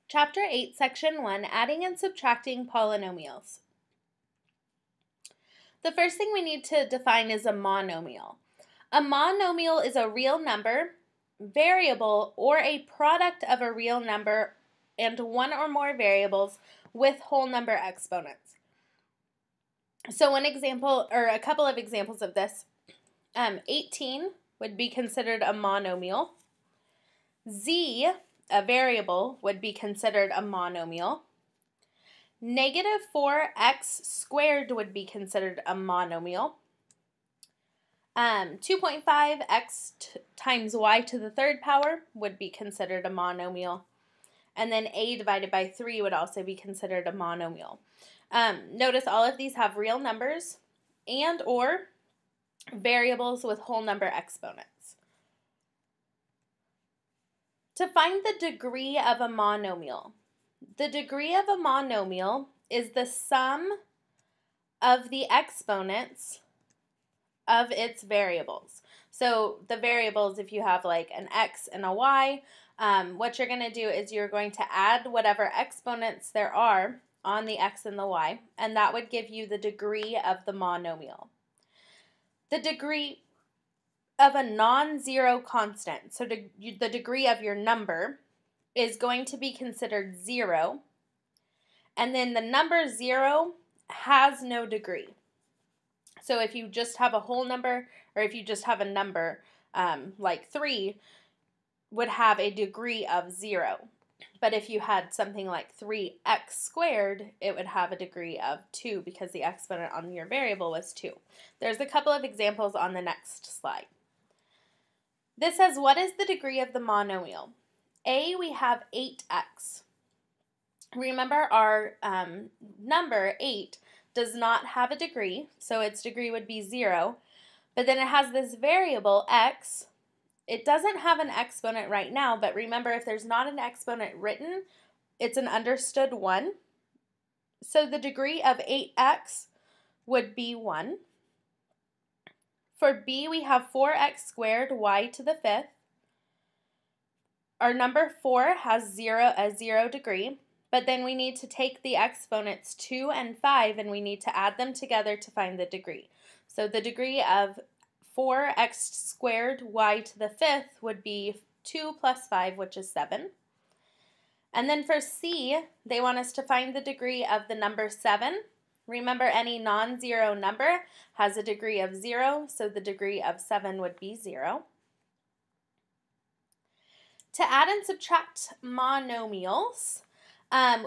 Chapter 8, Section 1, Adding and Subtracting Polynomials. The first thing we need to define is a monomial. A monomial is a real number, variable, or a product of a real number and one or more variables with whole number exponents. So one example, or a couple of examples of this, 18 would be considered a monomial. Z, a variable, would be considered a monomial. Negative 4x squared would be considered a monomial. 2.5x times y to the third power would be considered a monomial. And then a divided by 3 would also be considered a monomial. Notice all of these have real numbers and or variables with whole number exponents. To find the degree of a monomial. The degree of a monomial is the sum of the exponents of its variables. So the variables, if you have like an x and a y, what you're going to do is you're going to add whatever exponents there are on the x and the y, and that would give you the degree of the monomial. The degree of a non-zero constant, so the degree of your number, is going to be considered 0, and then the number 0 has no degree. So if you just have a whole number, or if you just have a number like 3, would have a degree of 0. But if you had something like 3x squared, it would have a degree of 2 because the exponent on your variable was 2. There's a couple of examples on the next slide. This says, what is the degree of the monomial? A, we have 8x. Remember, our number 8 does not have a degree, so its degree would be 0. But then it has this variable x. It doesn't have an exponent right now, but remember, if there's not an exponent written, it's an understood 1. So the degree of 8x would be 1. For b, we have 4x squared y to the 5th. Our number 4 has a 0 degree, but then we need to take the exponents 2 and 5 and we need to add them together to find the degree. So the degree of 4x squared y to the 5th would be 2 plus 5, which is 7. And then for c, they want us to find the degree of the number 7. Remember, any non-zero number has a degree of 0, so the degree of 7 would be 0. To add and subtract monomials,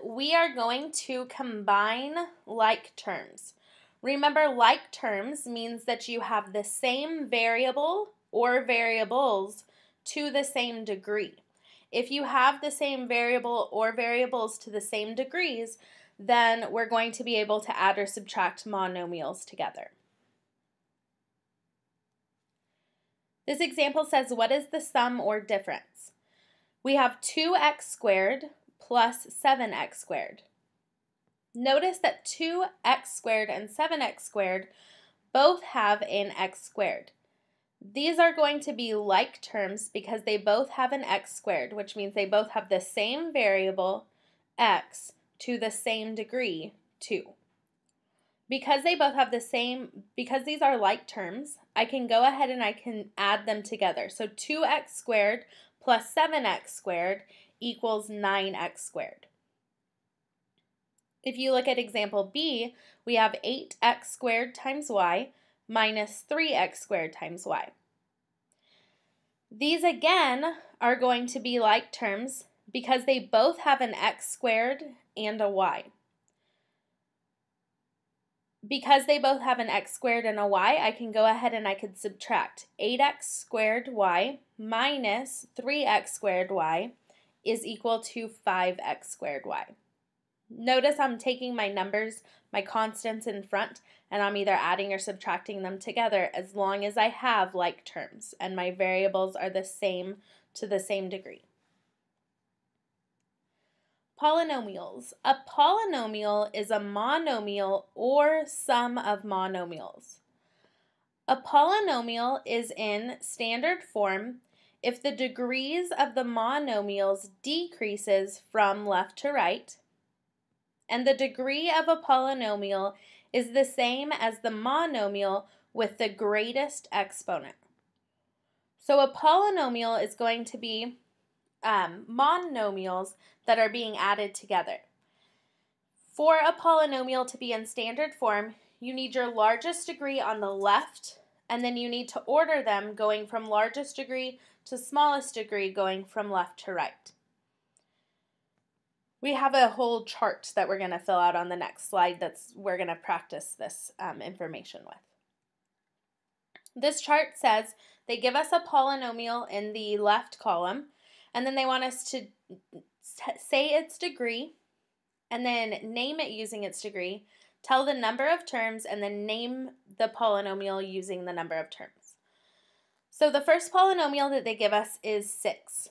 we are going to combine like terms. Remember, like terms means that you have the same variable or variables to the same degree. If you have the same variable or variables to the same degrees, then we're going to be able to add or subtract monomials together. This example says, what is the sum or difference? We have 2x squared plus 7x squared. Notice that 2x squared and 7x squared both have an x squared. These are going to be like terms because they both have an x squared, which means they both have the same variable, x, to the same degree, 2. Because they both have the same, because these are like terms, I can go ahead and I can add them together. So 2x squared plus 7x squared equals 9x squared. If you look at example B, we have 8x squared times y minus 3x squared times y. These again are going to be like terms because they both have an x squared and a y. Because they both have an x squared and a y, I can go ahead and I could subtract 8x squared y minus 3x squared y is equal to 5x squared y. Notice I'm taking my numbers, my constants in front, and I'm either adding or subtracting them together as long as I have like terms and my variables are the same to the same degree. Polynomials. A polynomial is a monomial or sum of monomials. A polynomial is in standard form if the degrees of the monomials decreases from left to right, and the degree of a polynomial is the same as the monomial with the greatest exponent. So a polynomial is going to be monomials that are being added together. For a polynomial to be in standard form, you need your largest degree on the left, and then you need to order them going from largest degree to smallest degree going from left to right. We have a whole chart that we're going to fill out on the next slide we're going to practice this information with. This chart says they give us a polynomial in the left column, and then they want us to say its degree, and then name it using its degree, tell the number of terms, and then name the polynomial using the number of terms. So the first polynomial that they give us is 6.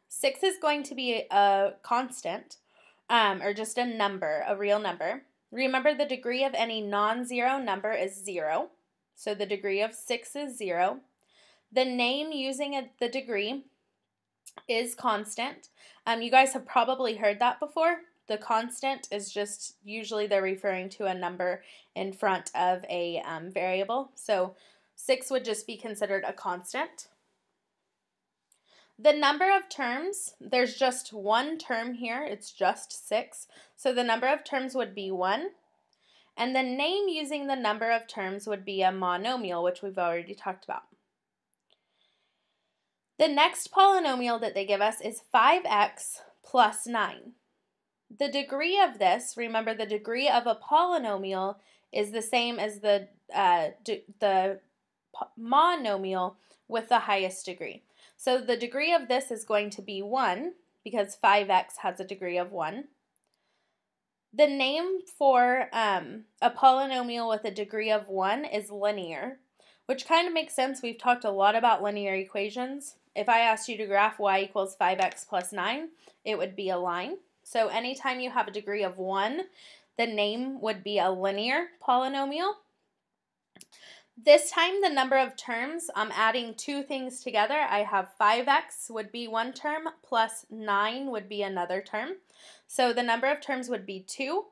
6 is going to be a constant, or just a number, a real number. Remember, the degree of any non-zero number is 0. So the degree of 6 is 0. The name using the degree is constant. You guys have probably heard that before. The constant is just, usually they're referring to a number in front of a variable. So 6 would just be considered a constant. The number of terms, there's just one term here. It's just 6. So the number of terms would be 1. And the name using the number of terms would be a monomial, which we've already talked about. The next polynomial that they give us is 5x plus 9. The degree of this, remember the degree of a polynomial is the same as the monomial with the highest degree. So the degree of this is going to be 1 because 5x has a degree of 1. The name for a polynomial with a degree of 1 is linear, which kind of makes sense. We've talked a lot about linear equations. If I asked you to graph y equals 5x plus 9, it would be a line. So anytime you have a degree of 1, the name would be a linear polynomial. This time, the number of terms, I'm adding two things together. I have 5x would be one term, plus 9 would be another term. So the number of terms would be 2.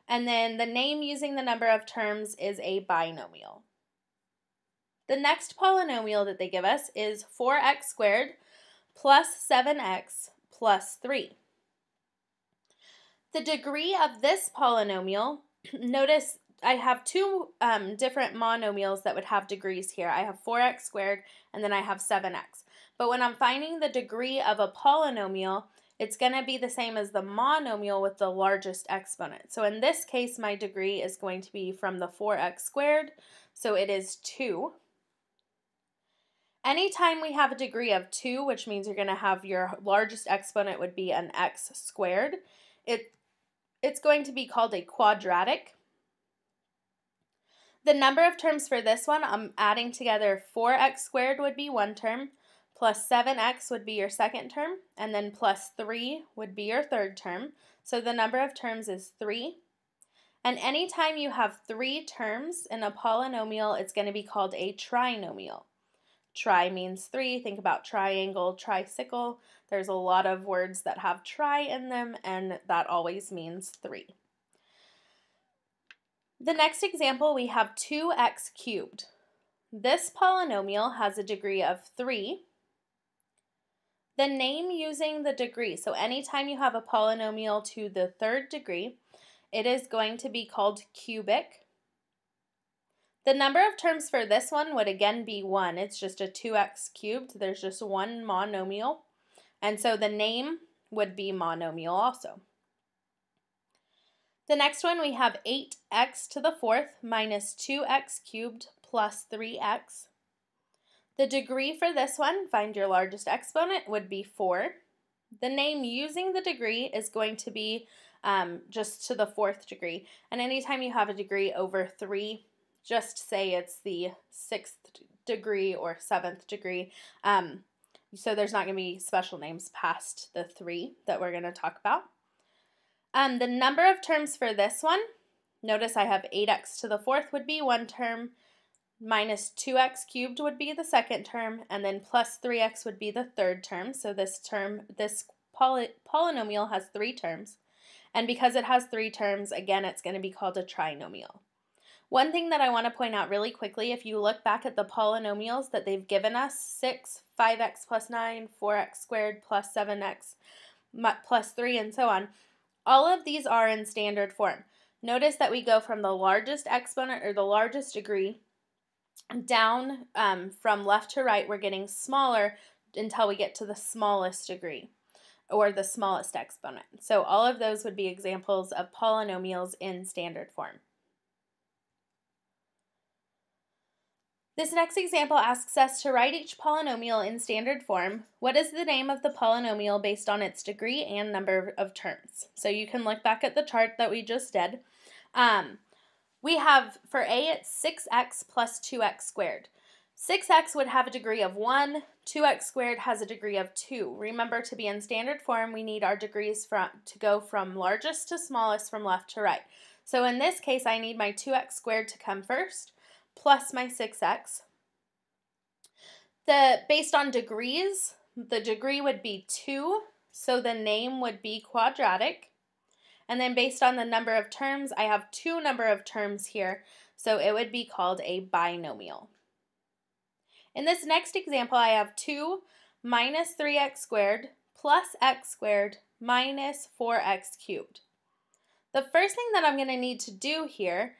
And then the name using the number of terms is a binomial. The next polynomial that they give us is 4x squared plus 7x plus 3. The degree of this polynomial, notice I have two different monomials that would have degrees here. I have 4x squared and then I have 7x. But when I'm finding the degree of a polynomial, it's going to be the same as the monomial with the largest exponent. So in this case, my degree is going to be from the 4x squared, so it is 2. Anytime we have a degree of 2, which means you're going to have your largest exponent would be an x squared, it's going to be called a quadratic. The number of terms for this one, I'm adding together 4x squared would be one term, plus 7x would be your second term, and then plus 3 would be your third term. So the number of terms is 3. And anytime you have 3 terms in a polynomial, it's going to be called a trinomial. Tri means 3. Think about triangle, tricycle. There's a lot of words that have tri in them, and that always means 3. The next example, we have 2x cubed. This polynomial has a degree of 3. The name using the degree, so anytime you have a polynomial to the third degree, it is going to be called cubic. The number of terms for this one would again be 1. It's just a 2x cubed. There's just one monomial. And so the name would be monomial also. The next one, we have 8x to the fourth minus 2x cubed plus 3x. The degree for this one, find your largest exponent, would be 4. The name using the degree is going to be just to the fourth degree. And anytime you have a degree over 3, just say it's the 6th degree or 7th degree. So there's not going to be special names past the 3 that we're going to talk about. The number of terms for this one, notice I have 8x to the fourth would be one term, minus 2x cubed would be the second term, and then plus 3x would be the third term. So this polynomial has 3 terms. And because it has 3 terms, again, it's going to be called a trinomial. One thing that I want to point out really quickly, if you look back at the polynomials that they've given us, 6, 5x plus 9, 4x squared plus 7x plus 3, and so on, all of these are in standard form. Notice that we go from the largest exponent, or the largest degree, down from left to right. We're getting smaller until we get to the smallest degree, or the smallest exponent. So all of those would be examples of polynomials in standard form. This next example asks us to write each polynomial in standard form. What is the name of the polynomial based on its degree and number of terms? So you can look back at the chart that we just did. We have, for A, it's 6x plus 2x squared. 6x would have a degree of 1, 2x squared has a degree of 2. Remember, to be in standard form, we need our degrees to go from largest to smallest from left to right. So in this case, I need my 2x squared to come first, plus my 6x. Based on degrees, the degree would be 2, so the name would be quadratic. And then based on the number of terms, I have 2 number of terms here, so it would be called a binomial. In this next example, I have 2 minus 3x squared plus x squared minus 4x cubed. The first thing that I'm going to need to do here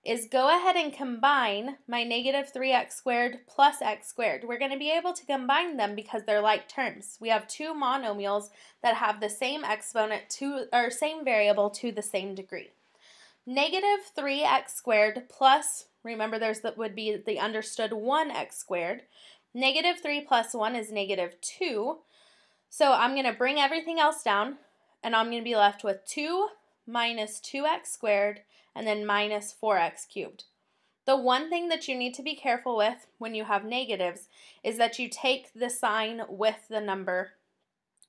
is go ahead and combine my negative 3x squared plus x squared. We're going to be able to combine them because they're like terms. We have 2 monomials that have the same exponent or same variable to the same degree. Negative 3x squared plus, remember would be the understood 1x squared. Negative 3 plus 1 is negative 2. So I'm going to bring everything else down, and I'm going to be left with 2 minus 2x squared and then minus 4x cubed. The one thing that you need to be careful with when you have negatives is that you take the sign with the number,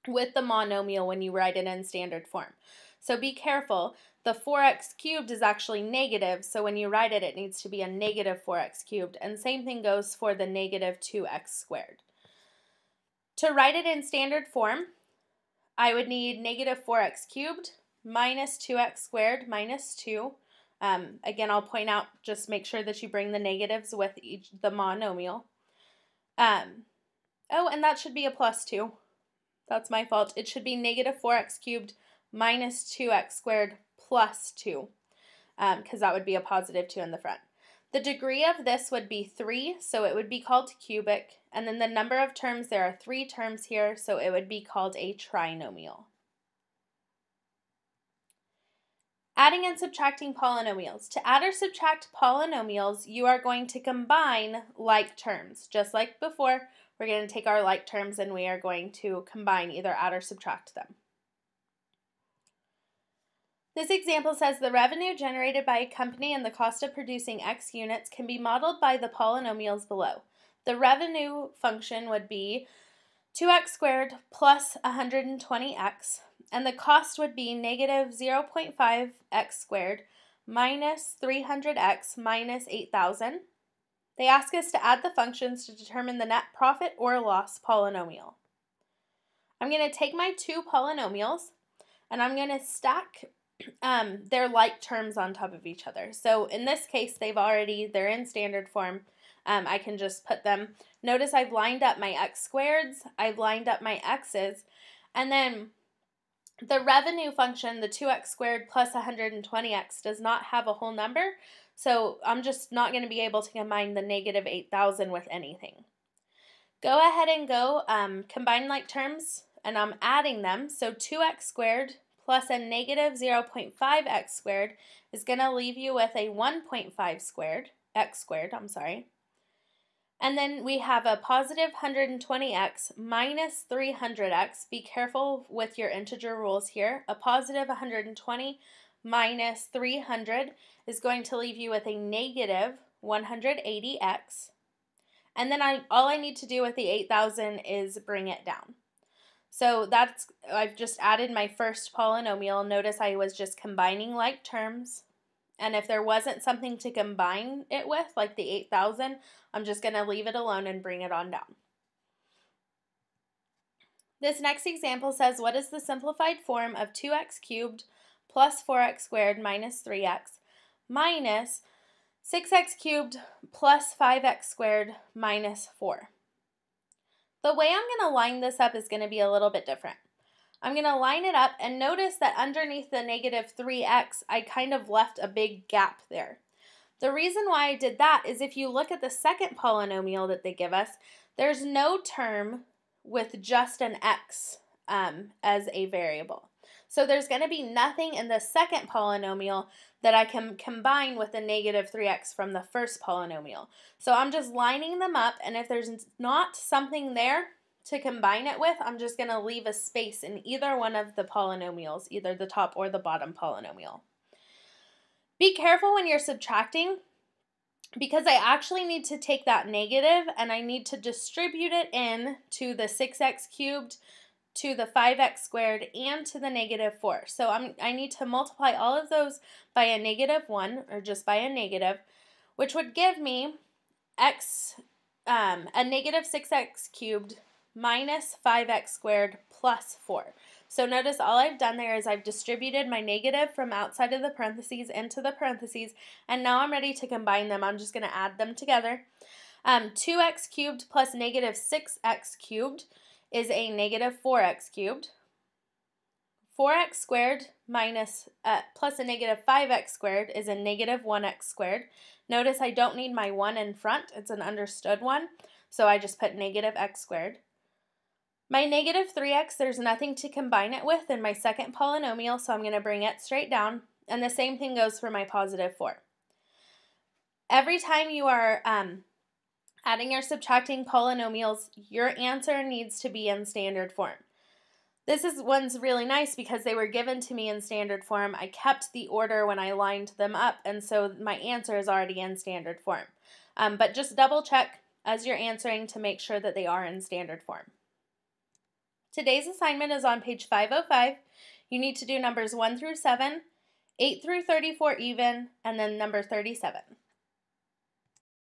with the monomial when you write it in standard form. So be careful. The 4x cubed is actually negative, so when you write it, it needs to be a negative 4x cubed. And same thing goes for the negative 2x squared. To write it in standard form, I would need negative 4x cubed minus 2x squared minus 2. Again, I'll point out, just make sure that you bring the negatives with the monomial. Oh, and that should be a plus 2. That's my fault. It should be negative 4x cubed minus 2x squared plus 2, because that would be a positive 2 in the front. The degree of this would be 3, so it would be called cubic, and then the number of terms, there are 3 terms here, so it would be called a trinomial. Adding and subtracting polynomials. To add or subtract polynomials, you are going to combine like terms. Just like before, we're going to take our like terms and we are going to combine, either add or subtract them. This example says the revenue generated by a company and the cost of producing X units can be modeled by the polynomials below. The revenue function would be 2x squared plus 120x, and the cost would be negative 0.5x squared minus 300x minus 8,000. They ask us to add the functions to determine the net profit or loss polynomial. I'm going to take my 2 polynomials and I'm going to stack their like terms on top of each other. So in this case, they're in standard form. I can just put them. Notice I've lined up my x squareds, I've lined up my x's, and then the revenue function, the 2x squared plus 120x, does not have a whole number, so I'm just not going to be able to combine the negative 8,000 with anything. Go ahead and combine like terms, and I'm adding them. So 2x squared plus a negative 0.5x squared is going to leave you with a 1.5 squared, x squared, And then we have a positive 120x minus 300x. Be careful with your integer rules here. A positive 120 minus 300 is going to leave you with a negative 180x. And then all I need to do with the 8,000 is bring it down. So I've just added my first polynomial. Notice I was just combining like terms. And if there wasn't something to combine it with, like the 8,000, I'm just going to leave it alone and bring it on down. This next example says, what is the simplified form of 2x cubed plus 4x squared minus 3x minus 6x cubed plus 5x squared minus 4? The way I'm going to line this up is going to be a little bit different. I'm going to line it up, and notice that underneath the negative 3x, I kind of left a big gap there. The reason why I did that is if you look at the second polynomial that they give us, there's no term with just an x as a variable. So there's going to be nothing in the second polynomial that I can combine with the negative 3x from the first polynomial. So I'm just lining them up, and if there's not something there to combine it with, I'm just going to leave a space in either one of the polynomials, either the top or the bottom polynomial. Be careful when you're subtracting, because I actually need to take that negative and I need to distribute it in to the 6x cubed, to the 5x squared, and to the negative 4. So I need to multiply all of those by a negative 1, or just by a negative, which would give me a negative 6x cubed minus 5x squared plus 4. So notice all I've done there is I've distributed my negative from outside of the parentheses into the parentheses, and now I'm ready to combine them. I'm just going to add them together. 2x cubed plus negative 6x cubed is a negative 4x cubed. 4x squared minus plus a negative 5x squared is a negative 1x squared. Notice I don't need my 1 in front. It's an understood one, so I just put negative x squared. My negative 3x, there's nothing to combine it with in my second polynomial, so I'm going to bring it straight down. And the same thing goes for my positive 4. Every time you are adding or subtracting polynomials, your answer needs to be in standard form. One's really nice because they were given to me in standard form. I kept the order when I lined them up, and so my answer is already in standard form. But just double check as you're answering to make sure that they are in standard form. Today's assignment is on page 505. You need to do numbers 1 through 7, 8 through 34 even, and then number 37.